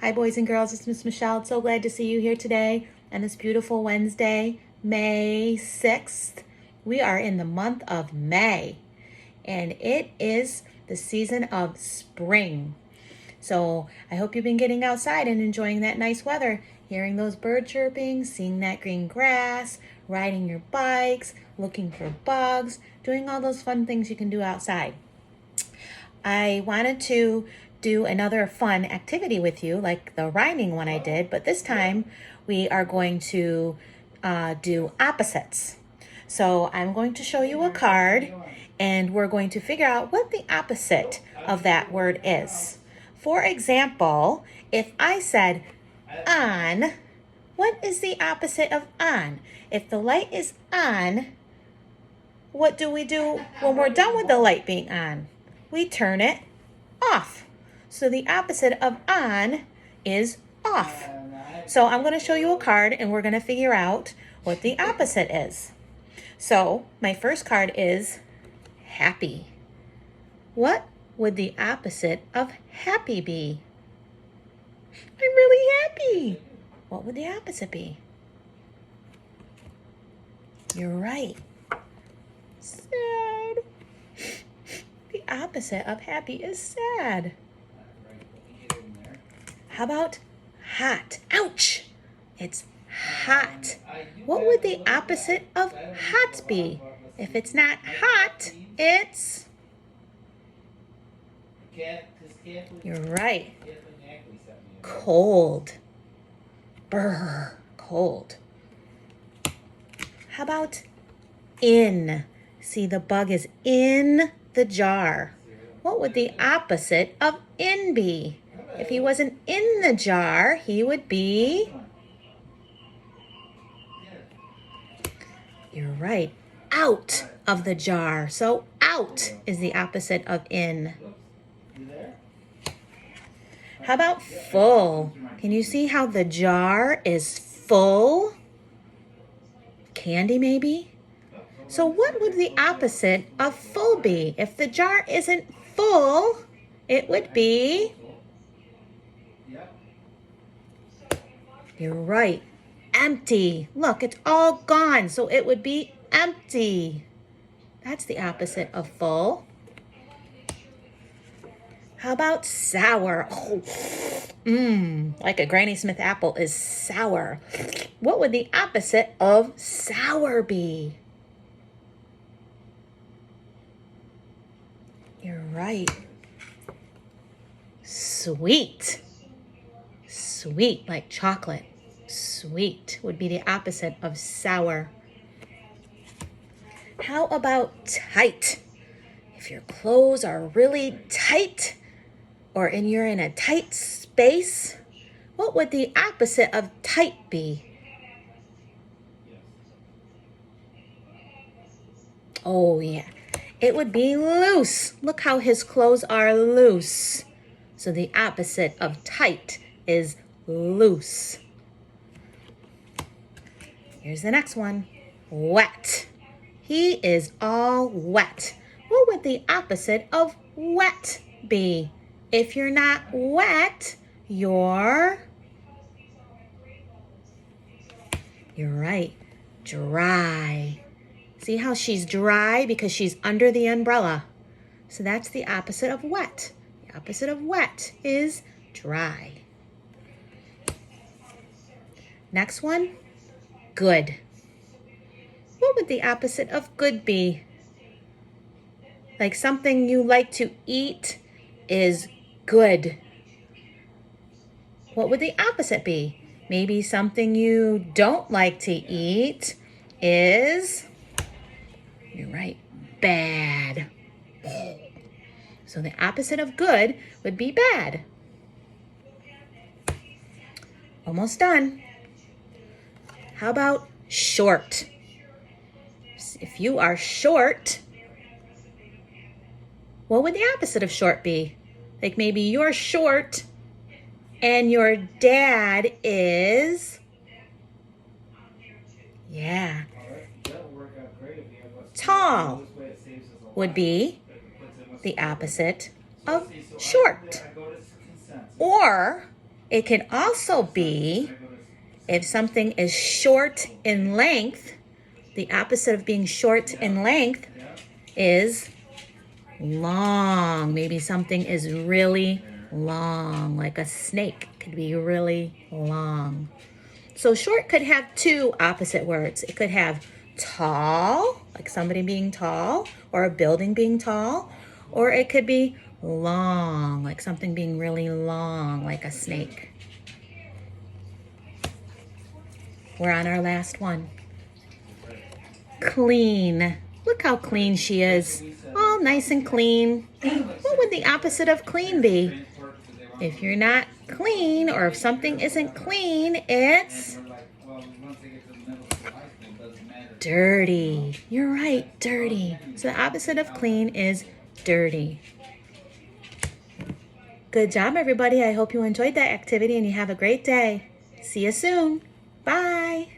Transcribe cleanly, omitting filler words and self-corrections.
Hi, boys and girls. It's Miss Michelle. So glad to see you here today on this beautiful Wednesday, May 6th. We are in the month of May, and it is the season of spring. So I hope you've been getting outside and enjoying that nice weather, hearing those bird chirping, seeing that green grass, riding your bikes, looking for bugs, doing all those fun things you can do outside. I wanted to do another fun activity with you, like the rhyming one I did, but this time we are going to do opposites. So I'm going to show you a card, and we're going to figure out what the opposite of that word is. For example, if I said on, what is the opposite of on? If the light is on, what do we do when we're done with the light being on? We turn it off. So the opposite of on is off. So I'm going to show you a card, and we're going to figure out what the opposite is. So my first card is happy. What would the opposite of happy be? I'm really happy. What would the opposite be? You're right. Sad. The opposite of happy is sad. How about hot? Ouch! It's hot. What would the opposite of hot be? If it's not hot, it's... You're right. Cold. Brr, cold. How about in? See, the bug is in the jar. What would the opposite of in be? If he wasn't in the jar, he would be... You're right. Out of the jar. So out is the opposite of in. How about full? Can you see how the jar is full? Candy, maybe? So what would the opposite of full be? If the jar isn't full, it would be... You're right. Empty. Look, it's all gone, so it would be empty. That's the opposite of full. How about sour? Oh, like a Granny Smith apple is sour. What would the opposite of sour be? You're right. Sweet. Sweet, like chocolate. Sweet would be the opposite of sour. How about tight? If your clothes are really tight, or you're in a tight space, what would the opposite of tight be? Oh yeah, it would be loose. Look how his clothes are loose. So the opposite of tight is loose. Here's the next one. Wet. He is all wet. What would the opposite of wet be? If you're not wet, you're right, dry. See how she's dry because she's under the umbrella. So that's the opposite of wet. The opposite of wet is dry. Next one, good. What would the opposite of good be? Like something you like to eat is good. What would the opposite be? Maybe something you don't like to eat is, you're right, bad. So the opposite of good would be bad. Almost done. How about short? If you are short, what would the opposite of short be? Like maybe you're short and your dad is... Yeah. Tall would be the opposite of short. Or It can also be, if something is short in length, the opposite of being short in length is long. Maybe something is really long, like a snake could be really long. So short could have two opposite words. It could have tall, like somebody being tall, or a building being tall, or it could be long, like something being really long, like a snake. We're on our last one. Clean. Look how clean she is. All nice and clean. What would the opposite of clean be? If you're not clean, or if something isn't clean, it's dirty. You're right, dirty. So the opposite of clean is dirty. Good job, everybody. I hope you enjoyed that activity and you have a great day. See you soon. Bye.